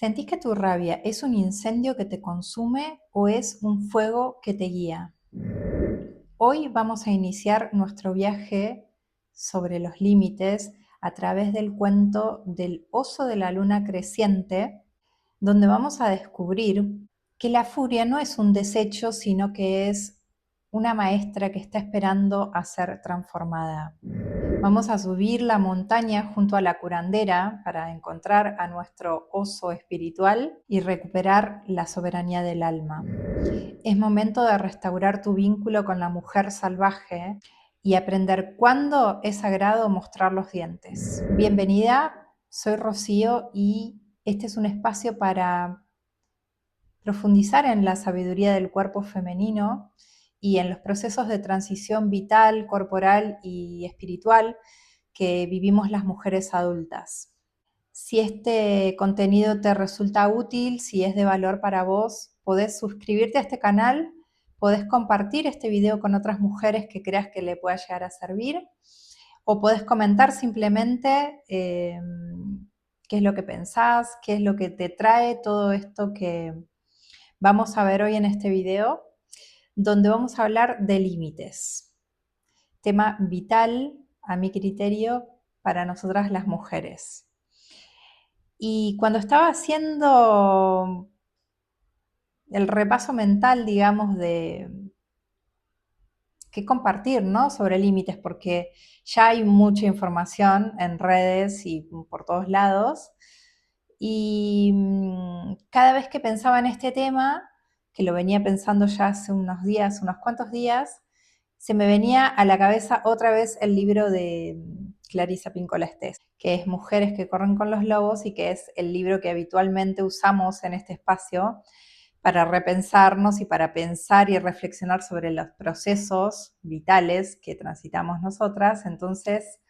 ¿Sentís que tu rabia es un incendio que te consume o es un fuego que te guía? Hoy vamos a iniciar nuestro viaje sobre los límites a través del cuento del oso de la luna creciente, donde vamos a descubrir que la furia no es un desecho, sino que es una maestra que está esperando a ser transformada. Vamos a subir la montaña junto a la curandera para encontrar a nuestro oso espiritual y recuperar la soberanía del alma. Es momento de restaurar tu vínculo con la mujer salvaje y aprender cuándo es sagrado mostrar los dientes. Bienvenida, soy Rocío y este es un espacio para profundizar en la sabiduría del cuerpo femenino y en los procesos de transición vital, corporal y espiritual que vivimos las mujeres adultas. Si este contenido te resulta útil, si es de valor para vos, podés suscribirte a este canal, podés compartir este video con otras mujeres que creas que le pueda llegar a servir, o podés comentar simplemente qué es lo que pensás, qué es lo que te trae todo esto que vamos a ver hoy en este video, donde vamos a hablar de límites. Tema vital, a mi criterio, para nosotras las mujeres. Y cuando estaba haciendo el repaso mental, digamos, de qué compartir, ¿no? Sobre límites, porque ya hay mucha información en redes y por todos lados. Y cada vez que pensaba en este tema, que lo venía pensando ya hace unos días, unos cuantos días, se me venía a la cabeza otra vez el libro de Clarisa Pinkola Estés, que es Mujeres que corren con los lobos y que es el libro que habitualmente usamos en este espacio para repensarnos y para pensar y reflexionar sobre los procesos vitales que transitamos nosotras. Entonces,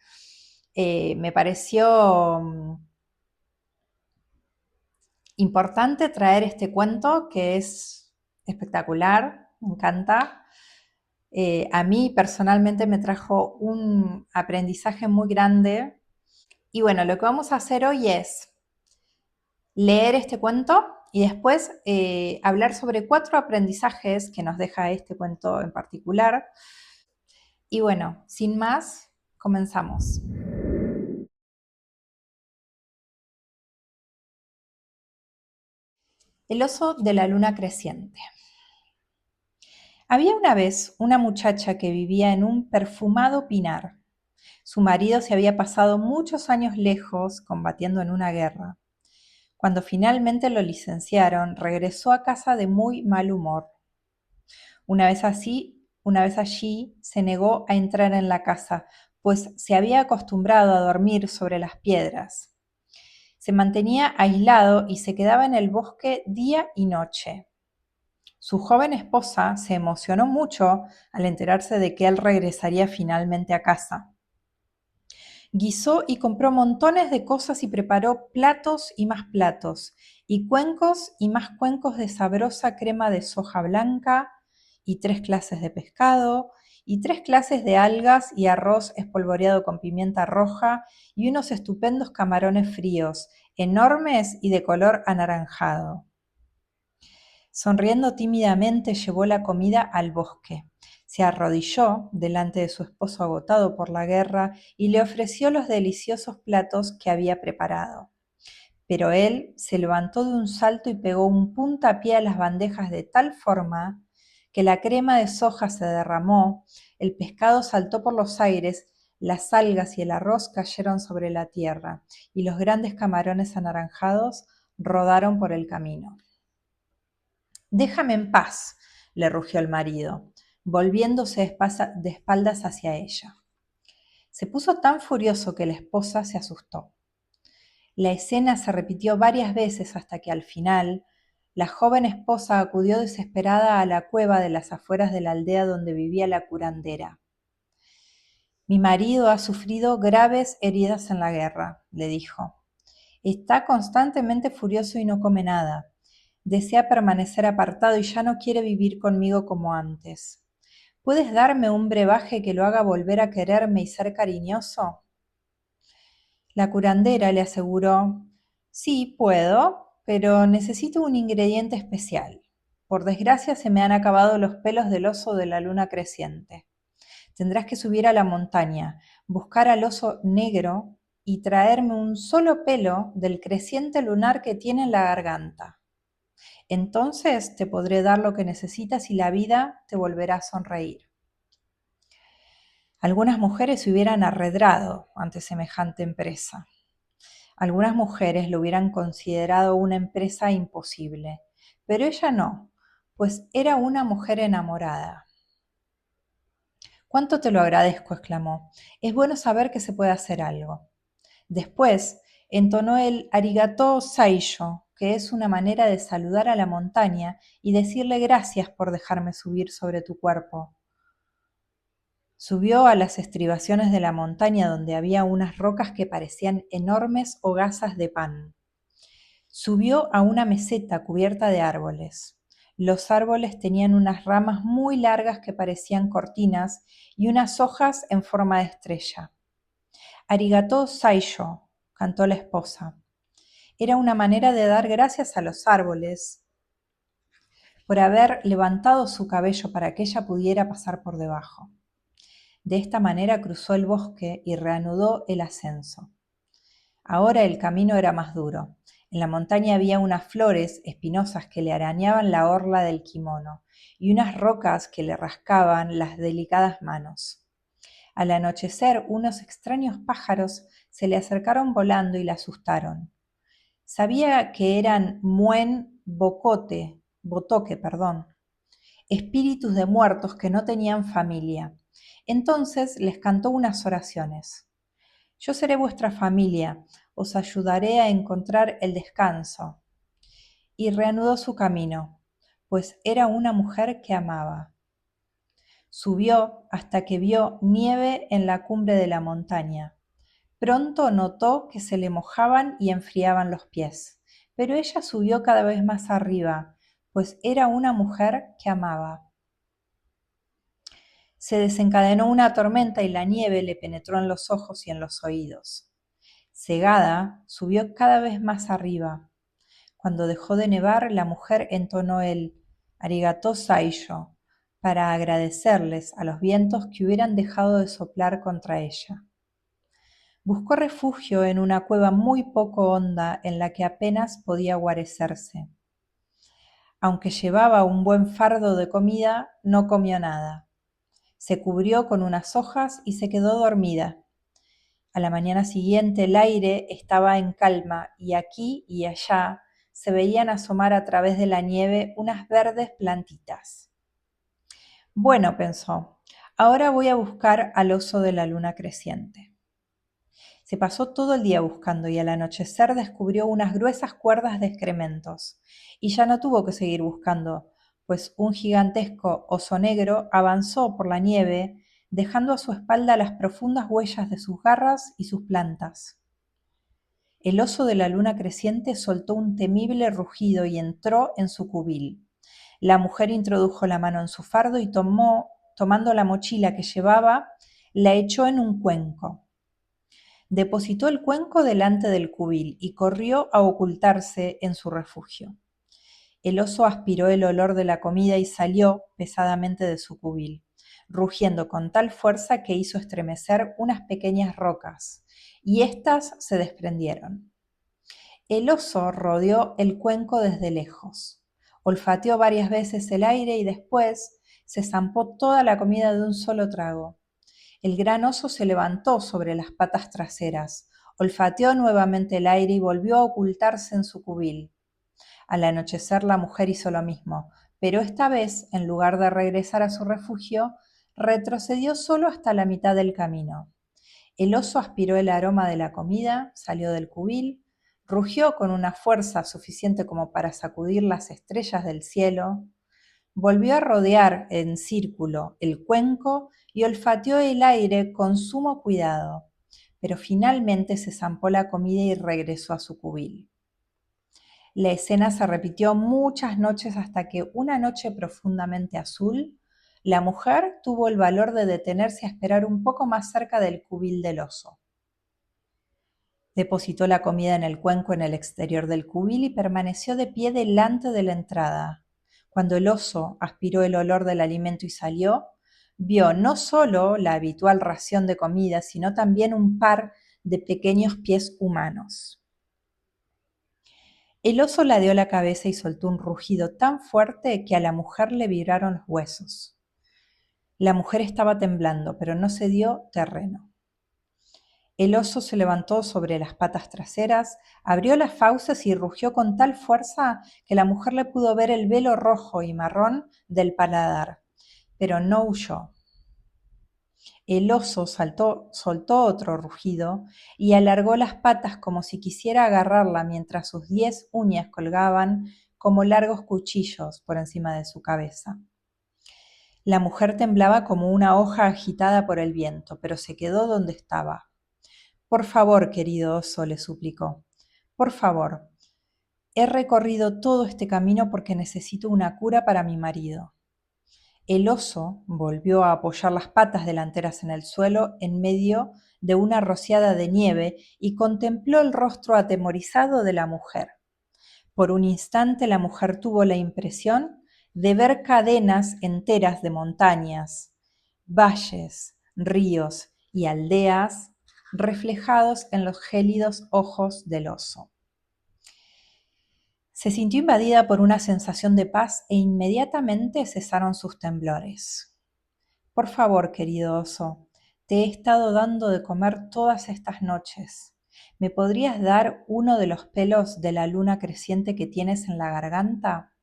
me pareció importante traer este cuento que es espectacular, me encanta. A mí personalmente me trajo un aprendizaje muy grande. Y bueno, lo que vamos a hacer hoy es leer este cuento y después hablar sobre 4 aprendizajes que nos deja este cuento en particular. Y bueno, sin más, comenzamos. El oso de la luna creciente. Había una vez una muchacha que vivía en un perfumado pinar. Su marido se había pasado muchos años lejos combatiendo en una guerra. Cuando finalmente lo licenciaron, regresó a casa de muy mal humor. Una vez allí, se negó a entrar en la casa, pues se había acostumbrado a dormir sobre las piedras. Se mantenía aislado y se quedaba en el bosque día y noche. Su joven esposa se emocionó mucho al enterarse de que él regresaría finalmente a casa. Guisó y compró montones de cosas y preparó platos y más platos, y cuencos y más cuencos de sabrosa crema de soja blanca, y 3 clases de pescado, y 3 clases de algas y arroz espolvoreado con pimienta roja, y unos estupendos camarones fríos, enormes y de color anaranjado. Sonriendo tímidamente llevó la comida al bosque. Se arrodilló delante de su esposo agotado por la guerra y le ofreció los deliciosos platos que había preparado. Pero él se levantó de un salto y pegó un puntapié a las bandejas de tal forma que la crema de soja se derramó, el pescado saltó por los aires, las algas y el arroz cayeron sobre la tierra, y los grandes camarones anaranjados rodaron por el camino. «Déjame en paz», le rugió el marido, volviéndose de espaldas hacia ella. Se puso tan furioso que la esposa se asustó. La escena se repitió varias veces hasta que al final la joven esposa acudió desesperada a la cueva de las afueras de la aldea donde vivía la curandera. «Mi marido ha sufrido graves heridas en la guerra», le dijo. «Está constantemente furioso y no come nada. Desea permanecer apartado y ya no quiere vivir conmigo como antes. ¿Puedes darme un brebaje que lo haga volver a quererme y ser cariñoso?» La curandera le aseguró: «Sí, puedo. pero necesito un ingrediente especial. Por desgracia se me han acabado los pelos del oso de la luna creciente. Tendrás que subir a la montaña, buscar al oso negro y traerme un solo pelo del creciente lunar que tiene en la garganta. Entonces te podré dar lo que necesitas y la vida te volverá a sonreír. Algunas mujeres se hubieran arredrado ante semejante empresa. Algunas mujeres lo hubieran considerado una empresa imposible, pero ella no, pues era una mujer enamorada. «Cuánto te lo agradezco», exclamó. «Es bueno saber que se puede hacer algo». Después entonó el arigatō saisho, que es una manera de saludar a la montaña y decirle gracias por dejarme subir sobre tu cuerpo. Subió a las estribaciones de la montaña donde había unas rocas que parecían enormes hogazas de pan. Subió a una meseta cubierta de árboles. Los árboles tenían unas ramas muy largas que parecían cortinas y unas hojas en forma de estrella. «Arigatō saisho», cantó la esposa. Era una manera de dar gracias a los árboles por haber levantado su cabello para que ella pudiera pasar por debajo. De esta manera cruzó el bosque y reanudó el ascenso. Ahora el camino era más duro. En la montaña había unas flores espinosas que le arañaban la orla del kimono y unas rocas que le rascaban las delicadas manos. Al anochecer, unos extraños pájaros se le acercaron volando y la asustaron. Sabía que eran botoque, espíritus de muertos que no tenían familia. Entonces les cantó unas oraciones. «Yo seré vuestra familia, os ayudaré a encontrar el descanso». Y reanudó su camino, pues era una mujer que amaba. Subió hasta que vio nieve en la cumbre de la montaña. Pronto notó que se le mojaban y enfriaban los pies, pero ella subió cada vez más arriba, pues era una mujer que amaba. Se desencadenó una tormenta y la nieve le penetró en los ojos y en los oídos. Cegada, subió cada vez más arriba. Cuando dejó de nevar, la mujer entonó el arigatō saisho para agradecerles a los vientos que hubieran dejado de soplar contra ella. Buscó refugio en una cueva muy poco honda en la que apenas podía guarecerse. Aunque llevaba un buen fardo de comida, no comió nada. Se cubrió con unas hojas y se quedó dormida. A la mañana siguiente el aire estaba en calma y aquí y allá se veían asomar a través de la nieve unas verdes plantitas. Bueno, pensó, ahora voy a buscar al oso de la luna creciente. Se pasó todo el día buscando y al anochecer descubrió unas gruesas cuerdas de excrementos. Y ya no tuvo que seguir buscando, pues un gigantesco oso negro avanzó por la nieve, dejando a su espalda las profundas huellas de sus garras y sus plantas. El oso de la luna creciente soltó un temible rugido y entró en su cubil. La mujer introdujo la mano en su fardo y tomando la mochila que llevaba, la echó en un cuenco. Depositó el cuenco delante del cubil y corrió a ocultarse en su refugio. El oso aspiró el olor de la comida y salió pesadamente de su cubil, rugiendo con tal fuerza que hizo estremecer unas pequeñas rocas, y éstas se desprendieron. El oso rodeó el cuenco desde lejos, olfateó varias veces el aire y después se zampó toda la comida de un solo trago. El gran oso se levantó sobre las patas traseras, olfateó nuevamente el aire y volvió a ocultarse en su cubil. Al anochecer la mujer hizo lo mismo, pero esta vez, en lugar de regresar a su refugio, retrocedió solo hasta la mitad del camino. El oso aspiró el aroma de la comida, salió del cubil, rugió con una fuerza suficiente como para sacudir las estrellas del cielo, volvió a rodear en círculo el cuenco y olfateó el aire con sumo cuidado, pero finalmente se zampó la comida y regresó a su cubil. La escena se repitió muchas noches hasta que una noche profundamente azul, la mujer tuvo el valor de detenerse a esperar un poco más cerca del cubil del oso. Depositó la comida en el cuenco en el exterior del cubil y permaneció de pie delante de la entrada. Cuando el oso aspiró el olor del alimento y salió, vio no solo la habitual ración de comida, sino también un par de pequeños pies humanos. El oso ladeó la cabeza y soltó un rugido tan fuerte que a la mujer le vibraron los huesos. La mujer estaba temblando, pero no se dio terreno. El oso se levantó sobre las patas traseras, abrió las fauces y rugió con tal fuerza que la mujer le pudo ver el velo rojo y marrón del paladar, pero no huyó. El oso soltó otro rugido y alargó las patas como si quisiera agarrarla mientras sus 10 uñas colgaban como largos cuchillos por encima de su cabeza. La mujer temblaba como una hoja agitada por el viento, pero se quedó donde estaba. Por favor, querido oso, le suplicó. Por favor, he recorrido todo este camino porque necesito una cura para mi marido. El oso volvió a apoyar las patas delanteras en el suelo en medio de una rociada de nieve y contempló el rostro atemorizado de la mujer. Por un instante la mujer tuvo la impresión de ver cadenas enteras de montañas, valles, ríos y aldeas reflejados en los gélidos ojos del oso. Se sintió invadida por una sensación de paz e inmediatamente cesaron sus temblores. Por favor, querido oso, te he estado dando de comer todas estas noches. ¿Me podrías dar uno de los pelos de la luna creciente que tienes en la garganta?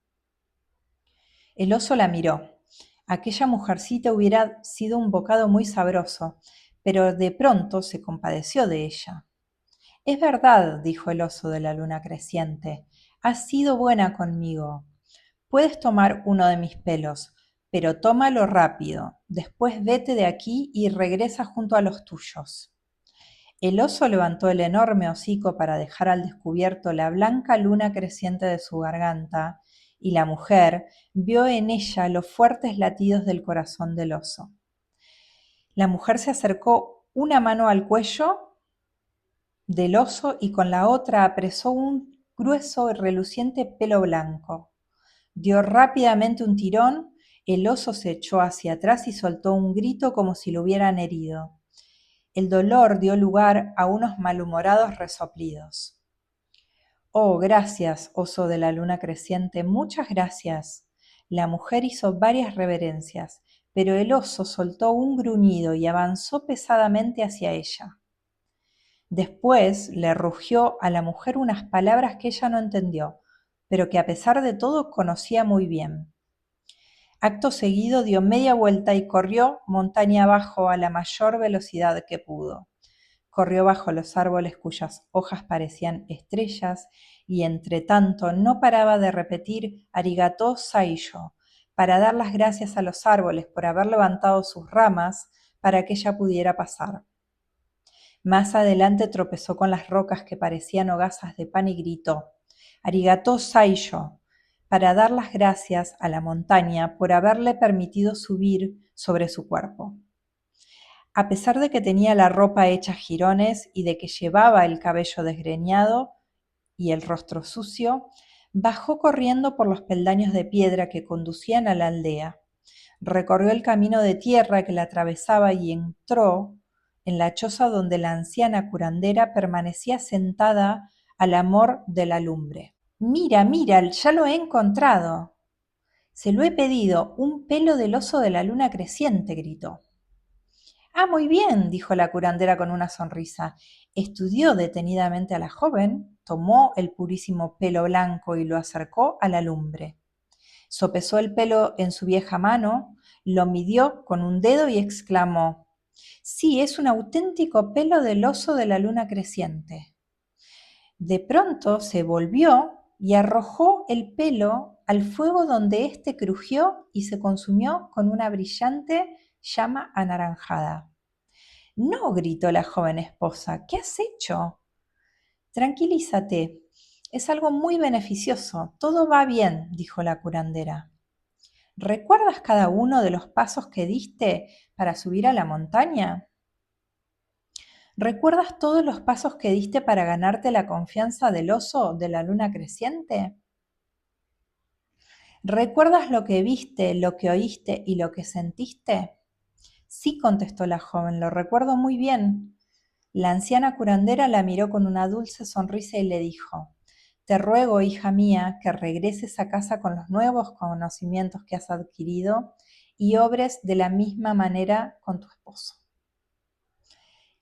El oso la miró. Aquella mujercita hubiera sido un bocado muy sabroso, pero de pronto se compadeció de ella. Es verdad, dijo el oso de la luna creciente, has sido buena conmigo. Puedes tomar uno de mis pelos, pero tómalo rápido. Después vete de aquí y regresa junto a los tuyos. El oso levantó el enorme hocico para dejar al descubierto la blanca luna creciente de su garganta, y la mujer vio en ella los fuertes latidos del corazón del oso. La mujer se acercó una mano al cuello del oso y con la otra apresó un grueso y reluciente pelo blanco. Dio rápidamente un tirón, el oso se echó hacia atrás y soltó un grito como si lo hubieran herido. El dolor dio lugar a unos malhumorados resoplidos. Oh, gracias, oso de la luna creciente, muchas gracias. La mujer hizo varias reverencias, pero el oso soltó un gruñido y avanzó pesadamente hacia ella. Después le rugió a la mujer unas palabras que ella no entendió, pero que a pesar de todo conocía muy bien. Acto seguido dio media vuelta y corrió montaña abajo a la mayor velocidad que pudo. Corrió bajo los árboles cuyas hojas parecían estrellas y entre tanto no paraba de repetir arigató saillo para dar las gracias a los árboles por haber levantado sus ramas para que ella pudiera pasar. Más adelante tropezó con las rocas que parecían hogazas de pan y gritó arigató saillo para dar las gracias a la montaña por haberle permitido subir sobre su cuerpo. A pesar de que tenía la ropa hecha jirones y de que llevaba el cabello desgreñado y el rostro sucio, bajó corriendo por los peldaños de piedra que conducían a la aldea. Recorrió el camino de tierra que la atravesaba y entró en la choza donde la anciana curandera permanecía sentada al amor de la lumbre. Mira, mira, ya lo he encontrado. Se lo he pedido, un pelo del oso de la luna creciente, gritó. Ah, muy bien, dijo la curandera con una sonrisa. Estudió detenidamente a la joven, tomó el purísimo pelo blanco y lo acercó a la lumbre. Sopesó el pelo en su vieja mano, lo midió con un dedo y exclamó: sí, es un auténtico pelo del oso de la luna creciente. De pronto se volvió y arrojó el pelo al fuego donde éste crujió y se consumió con una brillante llama anaranjada. No, gritó la joven esposa, ¿qué has hecho? Tranquilízate, es algo muy beneficioso, todo va bien, dijo la curandera. ¿Recuerdas cada uno de los pasos que diste para subir a la montaña? ¿Recuerdas todos los pasos que diste para ganarte la confianza del oso de la luna creciente? ¿Recuerdas lo que viste, lo que oíste y lo que sentiste? Sí, contestó la joven, lo recuerdo muy bien. La anciana curandera la miró con una dulce sonrisa y le dijo: Te ruego, hija mía, que regreses a casa con los nuevos conocimientos que has adquirido y obres de la misma manera con tu esposo.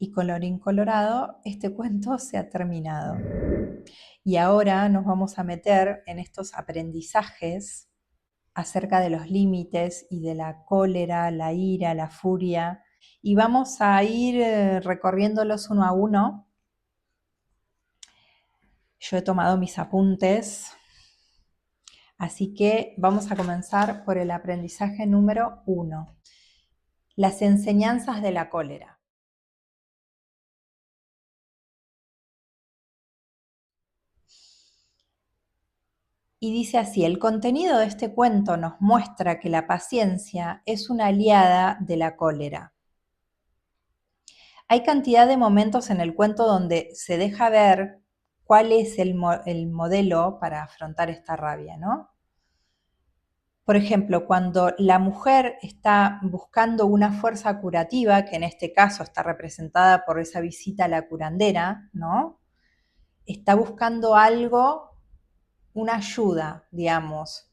Y colorín colorado, este cuento se ha terminado. Y ahora nos vamos a meter en estos aprendizajes acerca de los límites y de la cólera, la ira, la furia, y vamos a ir recorriéndolos uno a uno. Yo he tomado mis apuntes, así que vamos a comenzar por el aprendizaje número 1, las enseñanzas de la cólera. Y dice así: el contenido de este cuento nos muestra que la paciencia es una aliada de la cólera. Hay cantidad de momentos en el cuento donde se deja ver cuál es el modelo para afrontar esta rabia, ¿no? Por ejemplo, cuando la mujer está buscando una fuerza curativa, que en este caso está representada por esa visita a la curandera, ¿no? Está buscando algo, una ayuda, digamos.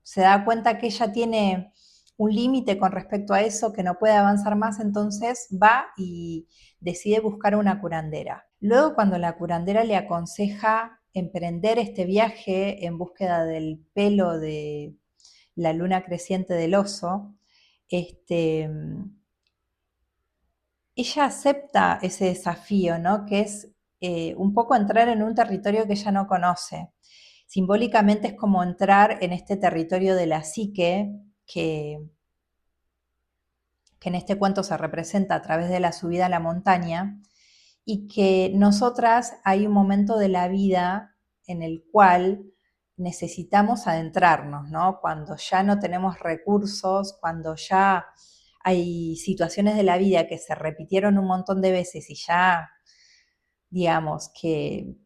Se da cuenta que ella tiene un límite con respecto a eso, que no puede avanzar más, entonces va y decide buscar una curandera. Luego, cuando la curandera le aconseja emprender este viaje en búsqueda del pelo de la luna creciente del oso, ella acepta ese desafío, ¿no? Que es un poco entrar en un territorio que ella no conoce. Simbólicamente es como entrar en este territorio de la psique que en este cuento se representa a través de la subida a la montaña, y que nosotras hay un momento de la vida en el cual necesitamos adentrarnos, ¿no? Cuando ya no tenemos recursos, cuando ya hay situaciones de la vida que se repitieron un montón de veces y ya, digamos, que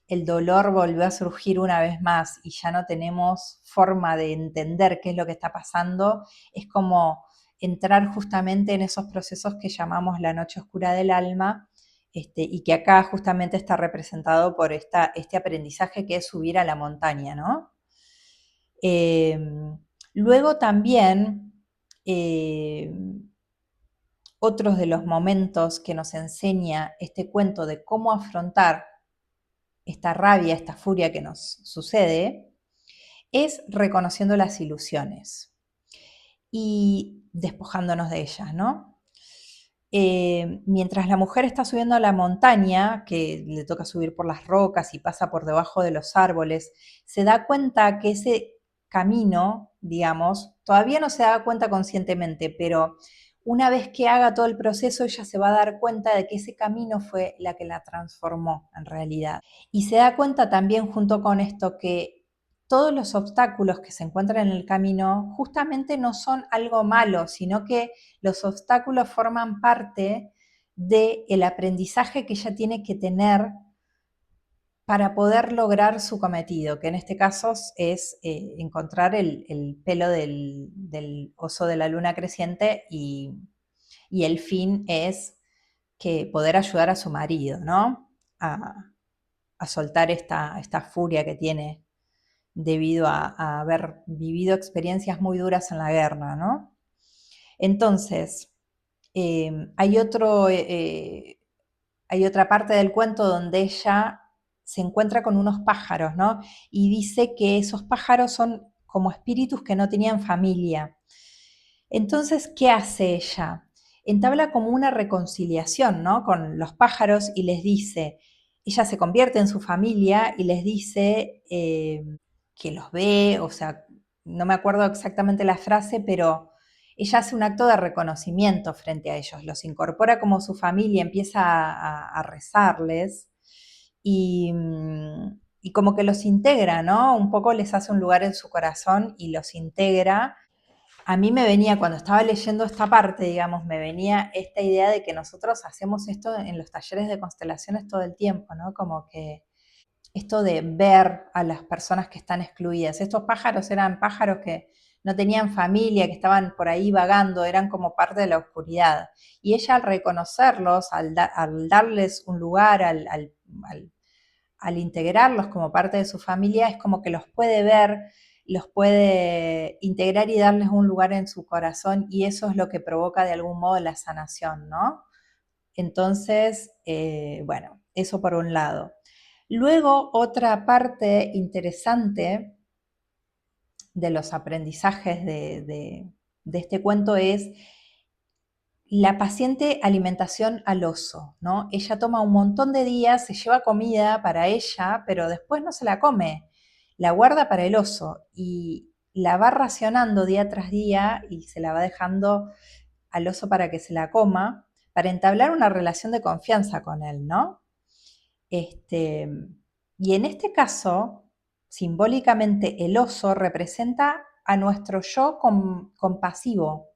el dolor volvió a surgir una vez más y ya no tenemos forma de entender qué es lo que está pasando, es como entrar justamente en esos procesos que llamamos la noche oscura del alma, y que acá justamente está representado por este aprendizaje que es subir a la montaña, ¿no? Eh, Luego también, eh, otros de los momentos que nos enseña este cuento de cómo afrontar esta rabia, esta furia que nos sucede, es reconociendo las ilusiones y despojándonos de ellas, ¿no? Mientras la mujer está subiendo a la montaña, que le toca subir por las rocas y pasa por debajo de los árboles, se da cuenta que ese camino, digamos, todavía no se da cuenta conscientemente, pero una vez que haga todo el proceso, ella se va a dar cuenta de que ese camino fue la que la transformó en realidad. Y se da cuenta también junto con esto que todos los obstáculos que se encuentran en el camino justamente no son algo malo, sino que los obstáculos forman parte del aprendizaje que ella tiene que tener para poder lograr su cometido, que en este caso es encontrar el pelo del oso de la luna creciente, y el fin es que poder ayudar a su marido, ¿no? A soltar esta furia que tiene debido a haber vivido experiencias muy duras en la guerra, ¿no? Entonces, hay hay otra parte del cuento donde ella se encuentra con unos pájaros, ¿no? Y dice que esos pájaros son como espíritus que no tenían familia. Entonces, ¿qué hace ella? Entabla como una reconciliación, ¿no? Con los pájaros y les dice, ella se convierte en su familia y les dice que los ve, o sea, no me acuerdo exactamente la frase, pero ella hace un acto de reconocimiento frente a ellos, los incorpora como su familia, empieza a rezarles y, y como que los integra, ¿no? Un poco les hace un lugar en su corazón y los integra, A mí me venía, cuando estaba leyendo esta parte, digamos, me venía esta idea de que nosotros hacemos esto en los talleres de constelaciones todo el tiempo, ¿no? Como que esto de ver a las personas que están excluidas. Estos pájaros eran pájaros que no tenían familia, que estaban por ahí vagando, eran como parte de la oscuridad. Y ella al reconocerlos, al darles un lugar, al integrarlos como parte de su familia, es como que los puede ver, los puede integrar y darles un lugar en su corazón, y eso es lo que provoca de algún modo la sanación, ¿no? Entonces, bueno, eso por un lado. Luego, otra parte interesante de los aprendizajes de este cuento es la paciente alimentación al oso, ¿no? Ella toma un montón de días, se lleva comida para ella, pero después no se la come, la guarda para el oso y la va racionando día tras día y se la va dejando al oso para que se la coma, para entablar una relación de confianza con él, ¿no? Y en este caso, simbólicamente, el oso representa a nuestro yo compasivo.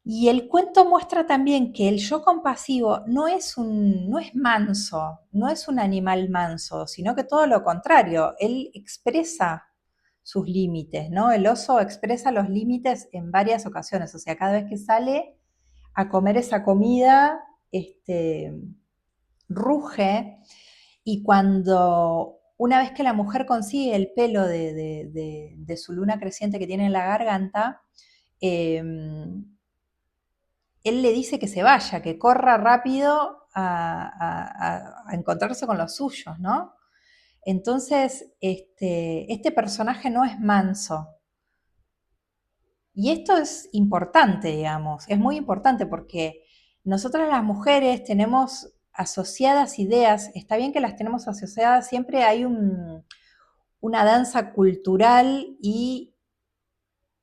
Y el cuento muestra también que el yo compasivo no es manso, no es un animal manso, sino que todo lo contrario, él expresa sus límites, ¿no? El oso expresa los límites en varias ocasiones, o sea, cada vez que sale a comer esa comida, ruge, y cuando una vez que la mujer consigue el pelo de su luna creciente que tiene en la garganta, eh, él le dice que se vaya, que corra rápido a encontrarse con los suyos, ¿no? Entonces, este personaje no es manso. Y esto es importante, digamos, es muy importante porque nosotras las mujeres tenemos asociadas ideas, está bien que las tenemos asociadas, siempre hay una danza cultural y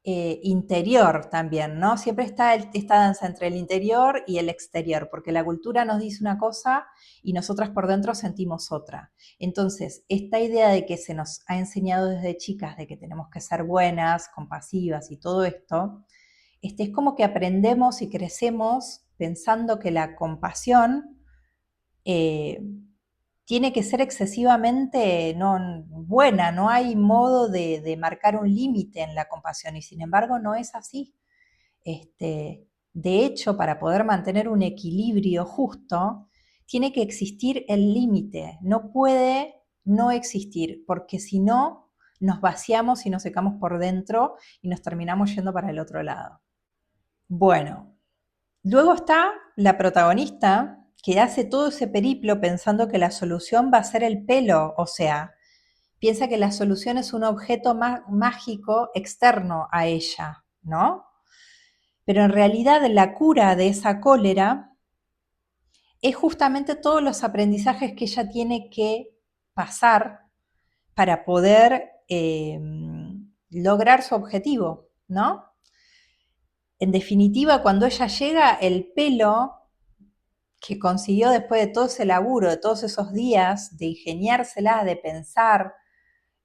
interior también, ¿no? Siempre está esta danza entre el interior y el exterior, porque la cultura nos dice una cosa y nosotras por dentro sentimos otra. Entonces, esta idea de que se nos ha enseñado desde chicas de que tenemos que ser buenas, compasivas y todo esto, es como que aprendemos y crecemos pensando que la compasión eh, tiene que ser excesivamente buena, no hay modo de marcar un límite en la compasión, y sin embargo no es así. De hecho, para poder mantener un equilibrio justo, tiene que existir el límite, no puede no existir, porque si no, nos vaciamos y nos secamos por dentro y nos terminamos yendo para el otro lado. Bueno, luego está la protagonista que hace todo ese periplo pensando que la solución va a ser el pelo, o sea, piensa que la solución es un objeto mágico externo a ella, ¿no? Pero en realidad la cura de esa cólera es justamente todos los aprendizajes que ella tiene que pasar para poder lograr su objetivo, ¿no? En definitiva, cuando ella llega, el pelo que consiguió después de todo ese laburo, de todos esos días, de ingeniársela, de pensar,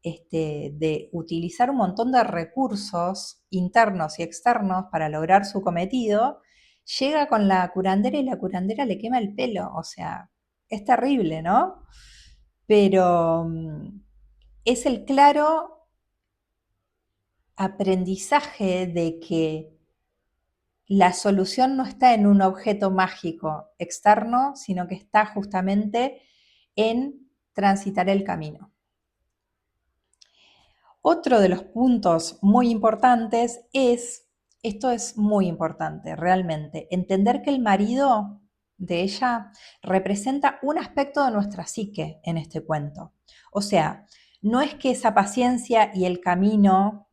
de utilizar un montón de recursos internos y externos para lograr su cometido, llega con la curandera y la curandera le quema el pelo. O sea, es terrible, ¿no? Pero es el claro aprendizaje de que la solución no está en un objeto mágico externo, sino que está justamente en transitar el camino. Otro de los puntos muy importantes es, esto es muy importante realmente, entender que el marido de ella representa un aspecto de nuestra psique en este cuento. O sea, no es que esa paciencia y el camino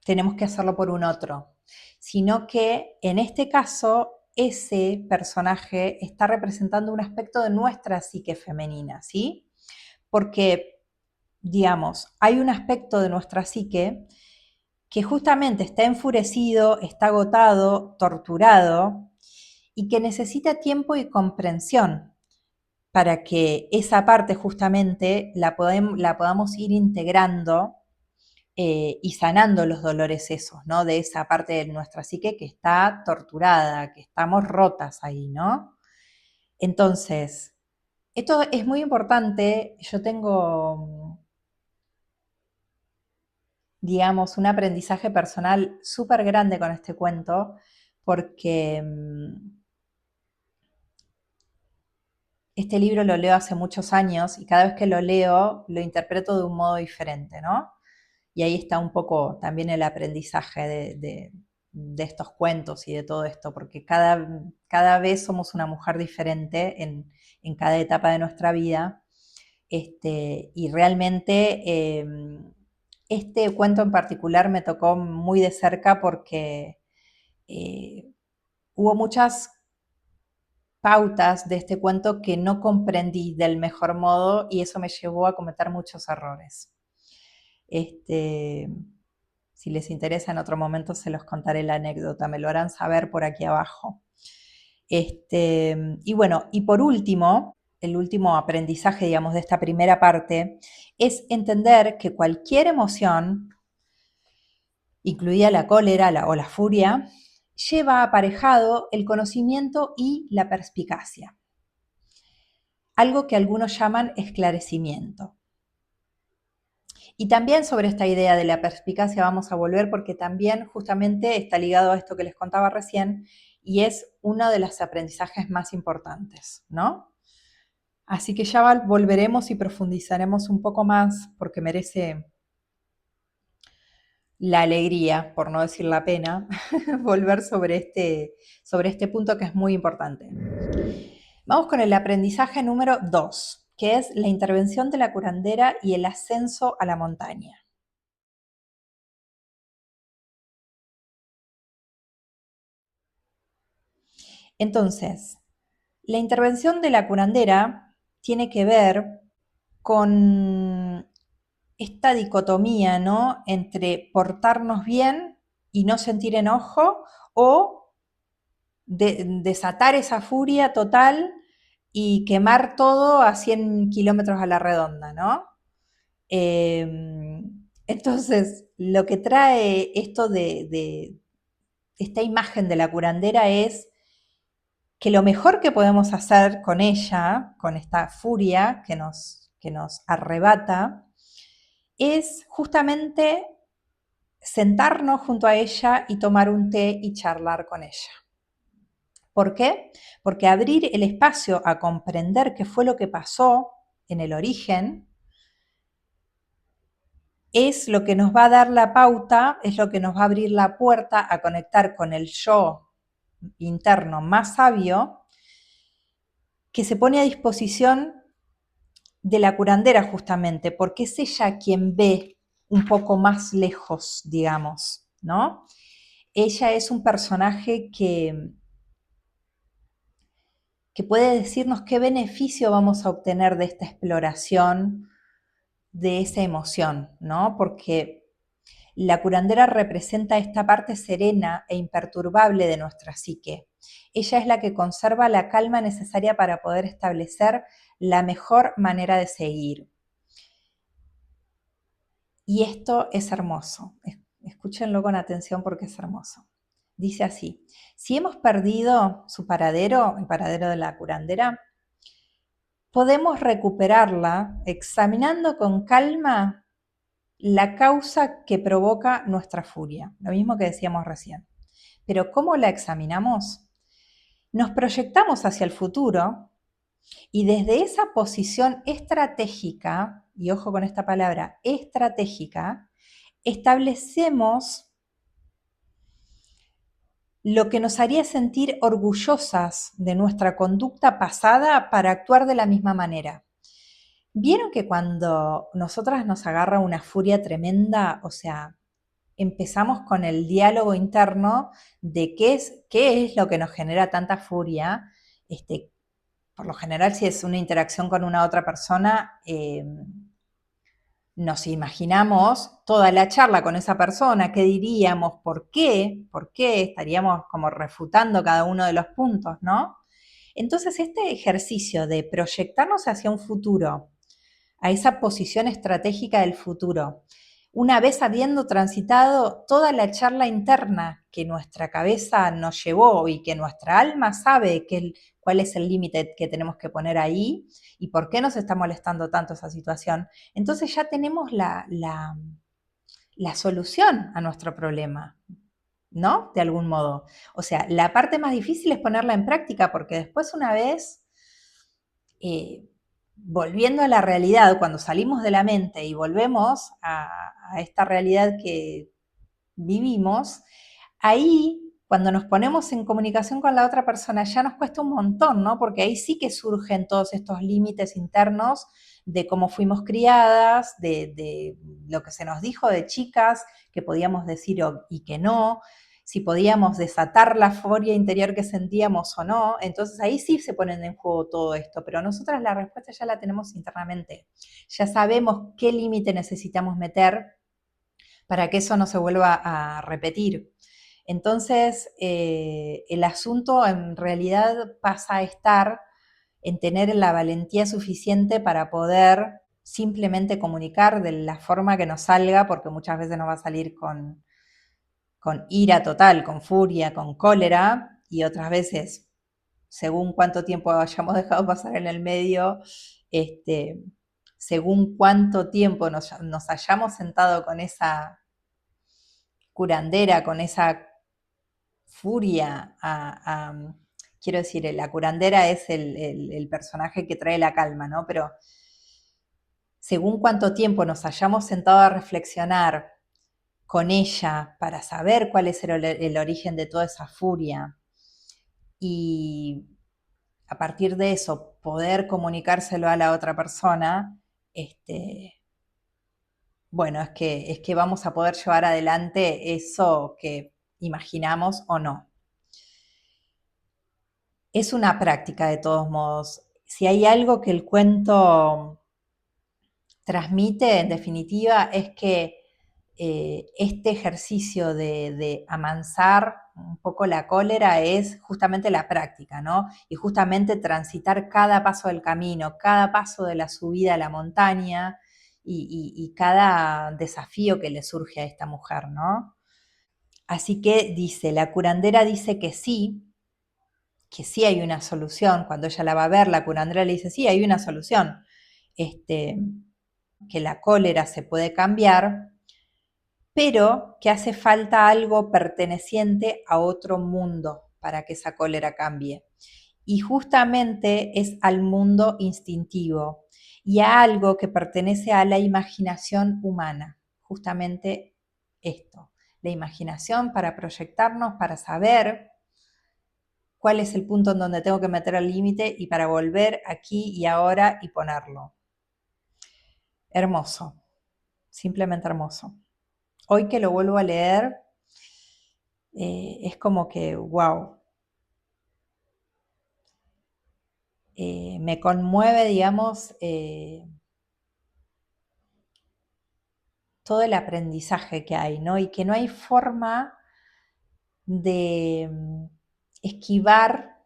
tenemos que hacerlo por un otro, sino que en este caso ese personaje está representando un aspecto de nuestra psique femenina, ¿sí? Porque, digamos, hay un aspecto de nuestra psique que justamente está enfurecido, está agotado, torturado y que necesita tiempo y comprensión para que esa parte justamente la podamos ir integrando y sanando los dolores esos, ¿no? De esa parte de nuestra psique que está torturada, que estamos rotas ahí, ¿no? Entonces, esto es muy importante. Yo tengo, digamos, un aprendizaje personal súper grande con este cuento, porque este libro lo leo hace muchos años y cada vez que lo leo lo interpreto de un modo diferente, ¿no? Y ahí está un poco también el aprendizaje de estos cuentos y de todo esto, porque cada vez somos una mujer diferente en cada etapa de nuestra vida. Y realmente este cuento en particular me tocó muy de cerca porque hubo muchas pautas de este cuento que no comprendí del mejor modo y eso me llevó a cometer muchos errores. Si les interesa, en otro momento se los contaré la anécdota, me lo harán saber por aquí abajo. Y bueno, y por último, el último aprendizaje, digamos, de esta primera parte, es entender que cualquier emoción, incluida la cólera o la furia, lleva aparejado el conocimiento y la perspicacia, algo que algunos llaman esclarecimiento. Y también sobre esta idea de la perspicacia vamos a volver porque también justamente está ligado a esto que les contaba recién y es uno de los aprendizajes más importantes, ¿no? Así que ya volveremos y profundizaremos un poco más porque merece la alegría, por no decir la pena, volver sobre este punto que es muy importante. Vamos con el aprendizaje número 2, que es la intervención de la curandera y el ascenso a la montaña. Entonces, la intervención de la curandera tiene que ver con esta dicotomía, ¿no? Entre portarnos bien y no sentir enojo o desatar esa furia total y quemar todo a 100 kilómetros a la redonda, ¿no? Entonces, lo que trae esto de esta imagen de la curandera es que lo mejor que podemos hacer con ella, con esta furia que nos arrebata, es justamente sentarnos junto a ella y tomar un té y charlar con ella. ¿Por qué? Porque abrir el espacio a comprender qué fue lo que pasó en el origen es lo que nos va a dar la pauta, es lo que nos va a abrir la puerta a conectar con el yo interno más sabio que se pone a disposición de la curandera justamente, porque es ella quien ve un poco más lejos, digamos, ¿no? Ella es un personaje que puede decirnos qué beneficio vamos a obtener de esta exploración de esa emoción, ¿no? Porque la curandera representa esta parte serena e imperturbable de nuestra psique. Ella es la que conserva la calma necesaria para poder establecer la mejor manera de seguir. Y esto es hermoso. Escúchenlo con atención porque es hermoso. Dice así: si hemos perdido su paradero, el paradero de la curandera, podemos recuperarla examinando con calma la causa que provoca nuestra furia, lo mismo que decíamos recién. Pero ¿cómo la examinamos? Nos proyectamos hacia el futuro y desde esa posición estratégica, y ojo con esta palabra, estratégica, establecemos lo que nos haría sentir orgullosas de nuestra conducta pasada para actuar de la misma manera. ¿Vieron que cuando nosotras nos agarra una furia tremenda, o sea, empezamos con el diálogo interno de qué es lo que nos genera tanta furia? Por lo general, si es una interacción con una otra persona, nos imaginamos toda la charla con esa persona, qué diríamos, por qué, estaríamos como refutando cada uno de los puntos, ¿no? Entonces, este ejercicio de proyectarnos hacia un futuro, a esa posición estratégica del futuro, una vez habiendo transitado toda la charla interna que nuestra cabeza nos llevó y que nuestra alma sabe cuál es el límite que tenemos que poner ahí y por qué nos está molestando tanto esa situación, entonces ya tenemos la solución a nuestro problema, ¿no? De algún modo. O sea, la parte más difícil es ponerla en práctica porque después una vez volviendo a la realidad, cuando salimos de la mente y volvemos a esta realidad que vivimos, ahí, cuando nos ponemos en comunicación con la otra persona, ya nos cuesta un montón, ¿no? Porque ahí sí que surgen todos estos límites internos de cómo fuimos criadas, de lo que se nos dijo de chicas, que podíamos decir y que no, si podíamos desatar la furia interior que sentíamos o no. Entonces ahí sí se ponen en juego todo esto, pero nosotras la respuesta ya la tenemos internamente. Ya sabemos qué límite necesitamos meter para que eso no se vuelva a repetir. Entonces, el asunto en realidad pasa a estar en tener la valentía suficiente para poder simplemente comunicar de la forma que nos salga, porque muchas veces nos va a salir con ira total, con furia, con cólera, y otras veces, según cuánto tiempo hayamos dejado pasar en el medio, según cuánto tiempo nos hayamos sentado con esa curandera, con esa furia quiero decir, la curandera es el personaje que trae la calma, ¿no? Pero según cuánto tiempo nos hayamos sentado a reflexionar con ella para saber cuál es el origen de toda esa furia y a partir de eso poder comunicárselo a la otra persona, bueno, es que vamos a poder llevar adelante eso que imaginamos o no. Es una práctica de todos modos. Si hay algo que el cuento transmite, en definitiva, es que este ejercicio de amansar un poco la cólera es justamente la práctica, ¿no? Y justamente transitar cada paso del camino, cada paso de la subida a la montaña y cada desafío que le surge a esta mujer, ¿no? Así que dice, la curandera dice que sí hay una solución. Cuando ella la va a ver, la curandera le dice, sí, hay una solución. Que la cólera se puede cambiar, pero que hace falta algo perteneciente a otro mundo para que esa cólera cambie. Y justamente es al mundo instintivo y a algo que pertenece a la imaginación humana. Justamente esto, la imaginación para proyectarnos, para saber cuál es el punto en donde tengo que meter el límite y para volver aquí y ahora y ponerlo. Hermoso, simplemente hermoso. Hoy que lo vuelvo a leer, es como que, wow, me conmueve, digamos, todo el aprendizaje que hay, ¿no? Y que no hay forma de esquivar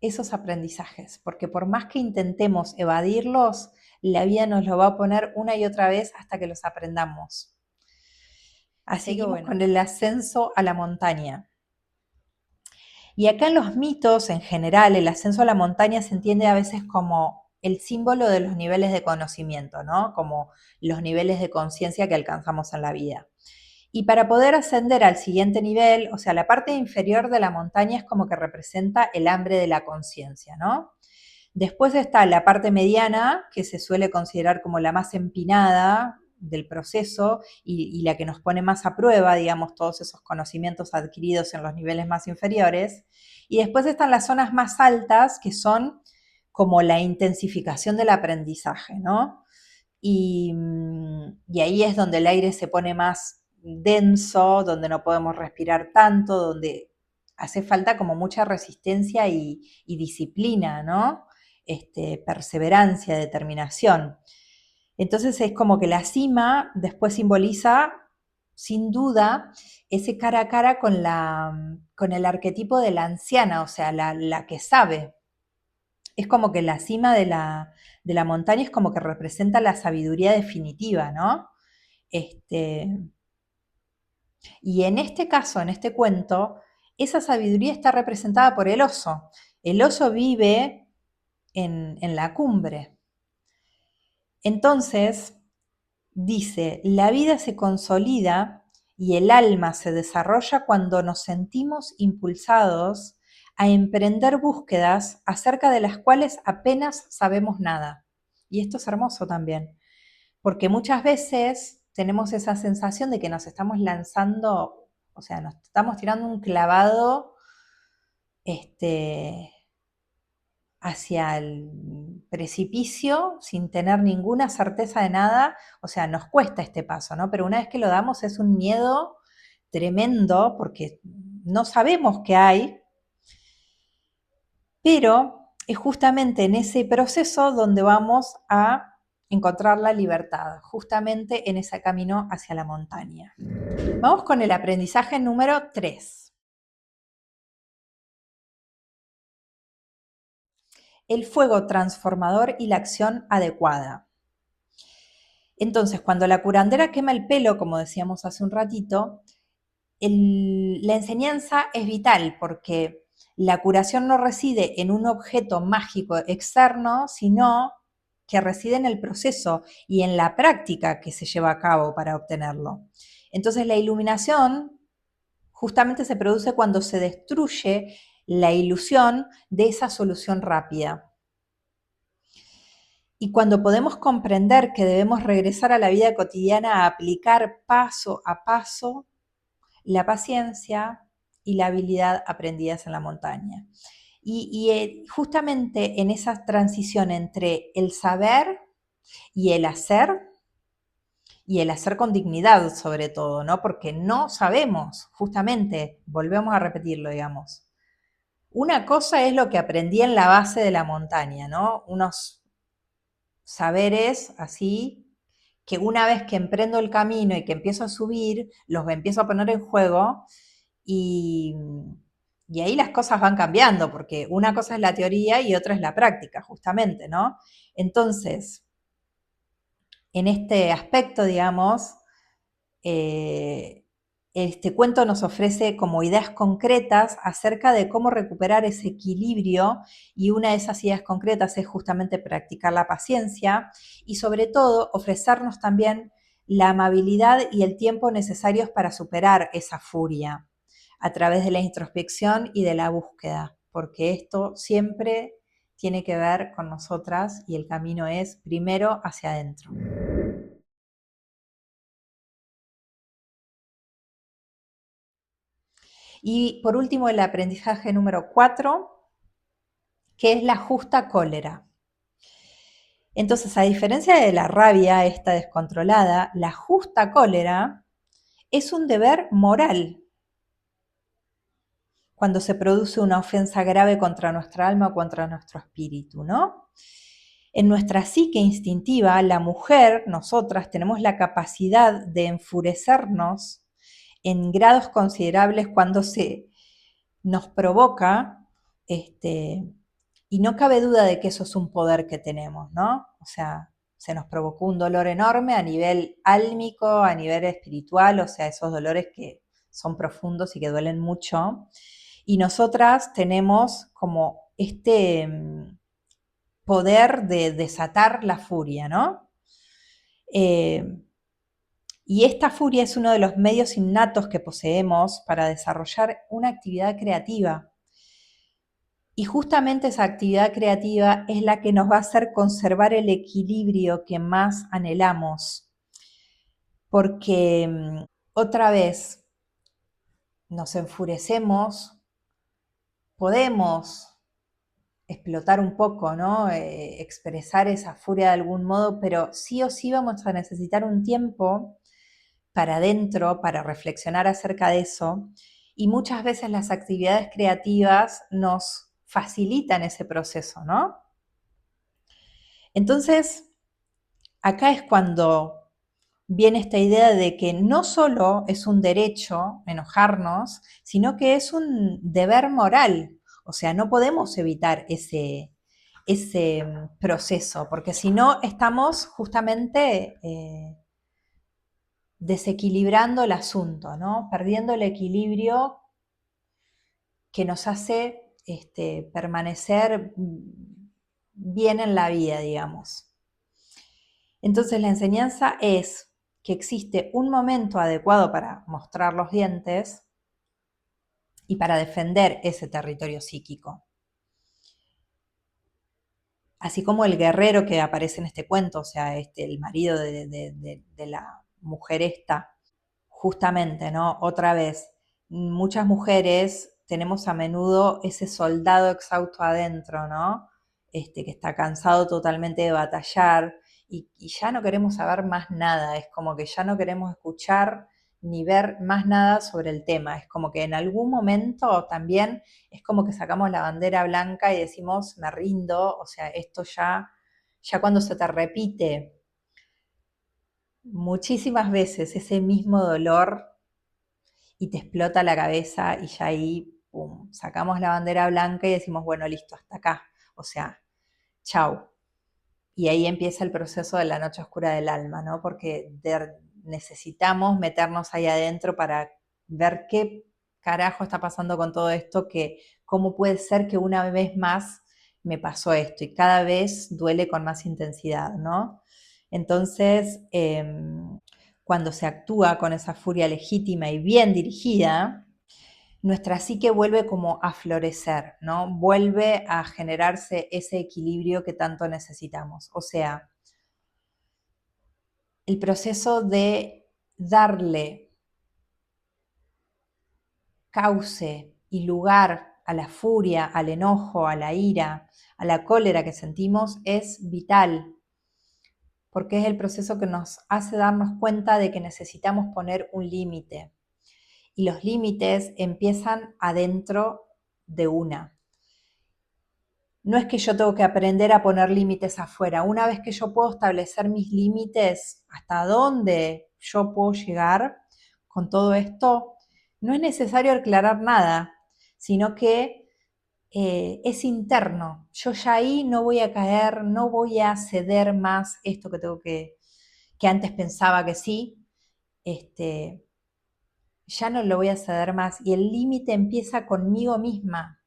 esos aprendizajes, porque por más que intentemos evadirlos, la vida nos lo va a poner una y otra vez hasta que los aprendamos. Así que bueno, con el ascenso a la montaña. Y acá en los mitos, en general, el ascenso a la montaña se entiende a veces como el símbolo de los niveles de conocimiento, ¿no? Como los niveles de conciencia que alcanzamos en la vida. Y para poder ascender al siguiente nivel, o sea, la parte inferior de la montaña es como que representa el hambre de la conciencia, ¿no? Después está la parte mediana, que se suele considerar como la más empinada del proceso y la que nos pone más a prueba, digamos, todos esos conocimientos adquiridos en los niveles más inferiores. Y después están las zonas más altas, que son como la intensificación del aprendizaje, ¿no? Y ahí es donde el aire se pone más denso, donde no podemos respirar tanto, donde hace falta como mucha resistencia y disciplina, ¿no? Perseverancia, determinación. Entonces es como que la cima después simboliza, sin duda, ese cara a cara con el arquetipo de la anciana, o sea, la que sabe. Es como que la cima de la montaña es como que representa la sabiduría definitiva, ¿no? Este, y en este caso, en este cuento, esa sabiduría está representada por el oso. El oso vive en la cumbre. Entonces, dice, la vida se consolida y el alma se desarrolla cuando nos sentimos impulsados a emprender búsquedas acerca de las cuales apenas sabemos nada. Y esto es hermoso también, porque muchas veces tenemos esa sensación de que nos estamos lanzando, o sea, nos estamos tirando un clavado hacia el precipicio sin tener ninguna certeza de nada, o sea, nos cuesta este paso, ¿no? Pero una vez que lo damos es un miedo tremendo porque no sabemos qué hay, pero es justamente en ese proceso donde vamos a encontrar la libertad, justamente en ese camino hacia la montaña. Vamos con el aprendizaje número 3. El fuego transformador y la acción adecuada. Entonces, cuando la curandera quema el pelo, como decíamos hace un ratito, la enseñanza es vital porque la curación no reside en un objeto mágico externo, sino que reside en el proceso y en la práctica que se lleva a cabo para obtenerlo. Entonces, la iluminación justamente se produce cuando se destruye la ilusión de esa solución rápida. Y cuando podemos comprender que debemos regresar a la vida cotidiana a aplicar paso a paso la paciencia y la habilidad aprendidas en la montaña. Y justamente en esa transición entre el saber y el hacer con dignidad sobre todo, ¿no? Porque no sabemos, justamente, volvemos a repetirlo, digamos. Una cosa es lo que aprendí en la base de la montaña, ¿no? Unos saberes así que una vez que emprendo el camino y que empiezo a subir, los empiezo a poner en juego y, y ahí las cosas van cambiando, porque una cosa es la teoría y otra es la práctica, justamente, ¿no? Entonces, en este aspecto, digamos, eh, este cuento nos ofrece como ideas concretas acerca de cómo recuperar ese equilibrio y una de esas ideas concretas es justamente practicar la paciencia y sobre todo ofrecernos también la amabilidad y el tiempo necesarios para superar esa furia a través de la introspección y de la búsqueda, porque esto siempre tiene que ver con nosotras y el camino es primero hacia adentro. Y por último, el aprendizaje número 4, que es la justa cólera. Entonces, a diferencia de la rabia, esta descontrolada, la justa cólera es un deber moral cuando se produce una ofensa grave contra nuestra alma o contra nuestro espíritu, ¿no? En nuestra psique instintiva, la mujer, nosotras, tenemos la capacidad de enfurecernos en grados considerables cuando se nos provoca, y no cabe duda de que eso es un poder que tenemos, ¿no? O sea, se nos provocó un dolor enorme a nivel álmico, a nivel espiritual, o sea, esos dolores que son profundos y que duelen mucho. Y nosotras tenemos como poder de desatar la furia, ¿no? Eh, y esta furia es uno de los medios innatos que poseemos para desarrollar una actividad creativa. Y justamente esa actividad creativa es la que nos va a hacer conservar el equilibrio que más anhelamos. Porque otra vez nos enfurecemos, podemos explotar un poco, ¿no? Expresar esa furia de algún modo, pero sí o sí vamos a necesitar un tiempo para adentro, para reflexionar acerca de eso. Y muchas veces las actividades creativas nos facilitan ese proceso, ¿no? Entonces, acá es cuando viene esta idea de que no solo es un derecho enojarnos, sino que es un deber moral. O sea, no podemos evitar ese proceso, porque si no estamos justamente desequilibrando el asunto, ¿no? Perdiendo el equilibrio que nos hace permanecer bien en la vida, digamos. Entonces la enseñanza es que existe un momento adecuado para mostrar los dientes y para defender ese territorio psíquico. Así como el guerrero que aparece en este cuento, o sea, el marido de la mujer esta, justamente, ¿no? Otra vez, muchas mujeres tenemos a menudo ese soldado exhausto adentro, ¿no? Que está cansado totalmente de batallar y ya no queremos saber más nada, es como que ya no queremos escuchar ni ver más nada sobre el tema, es como que en algún momento también es como que sacamos la bandera blanca y decimos, me rindo, o sea, esto ya cuando se te repite muchísimas veces ese mismo dolor y te explota la cabeza y ya ahí, pum, sacamos la bandera blanca y decimos, bueno, listo, hasta acá. O sea, chau. Y ahí empieza el proceso de la noche oscura del alma, ¿no? Porque necesitamos meternos ahí adentro para ver qué carajo está pasando con todo esto, que cómo puede ser que una vez más me pasó esto y cada vez duele con más intensidad, ¿no? Entonces, cuando se actúa con esa furia legítima y bien dirigida, nuestra psique vuelve como a florecer, ¿no? Vuelve a generarse ese equilibrio que tanto necesitamos. O sea, el proceso de darle cauce y lugar a la furia, al enojo, a la ira, a la cólera que sentimos es vital, porque es el proceso que nos hace darnos cuenta de que necesitamos poner un límite. Y los límites empiezan adentro de una. No es que yo tengo que aprender a poner límites afuera. Una vez que yo puedo establecer mis límites, hasta dónde yo puedo llegar con todo esto, no es necesario aclarar nada, sino que es interno. Yo ya ahí no voy a caer, no voy a ceder más esto que tengo que antes pensaba que sí, ya no lo voy a ceder más. Y el límite empieza conmigo misma.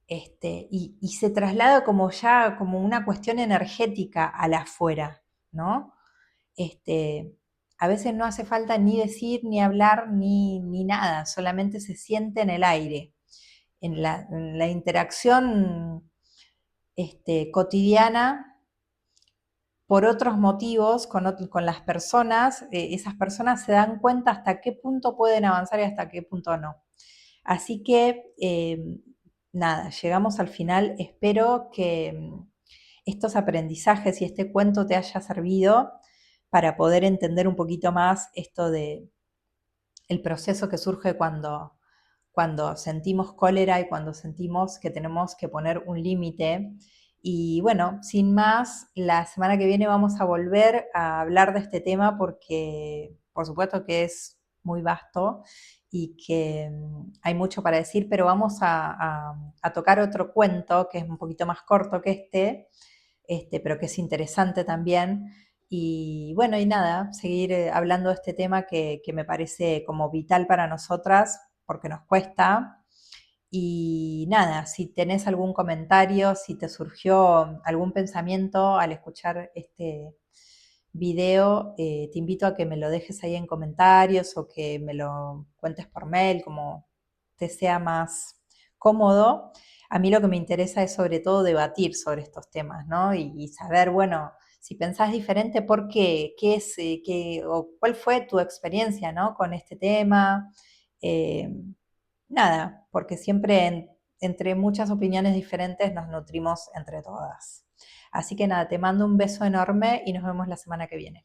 Y se traslada como ya como una cuestión energética a la afuera, ¿no? A veces no hace falta ni decir, ni hablar, ni nada, solamente se siente en el aire, en la interacción cotidiana por otros motivos con las personas, esas personas se dan cuenta hasta qué punto pueden avanzar y hasta qué punto no. Así que, nada, llegamos al final. Espero que estos aprendizajes y este cuento te haya servido para poder entender un poquito más esto de el proceso que surge cuando sentimos cólera y cuando sentimos que tenemos que poner un límite. Y bueno, sin más, la semana que viene vamos a volver a hablar de este tema porque por supuesto que es muy vasto y que hay mucho para decir, pero vamos a tocar otro cuento que es un poquito más corto que pero que es interesante también. Y bueno, y nada, seguir hablando de este tema que me parece como vital para nosotras, porque nos cuesta. Y nada, si tenés algún comentario, si te surgió algún pensamiento al escuchar este video, te invito a que me lo dejes ahí en comentarios o que me lo cuentes por mail, como te sea más cómodo. A mí lo que me interesa es sobre todo debatir sobre estos temas, ¿no? Y saber, bueno, si pensás diferente, ¿por qué? ¿Qué es, o cuál fue tu experiencia, ¿no? Con este tema. Eh, nada, porque siempre entre muchas opiniones diferentes nos nutrimos entre todas. Así que nada, te mando un beso enorme y nos vemos la semana que viene.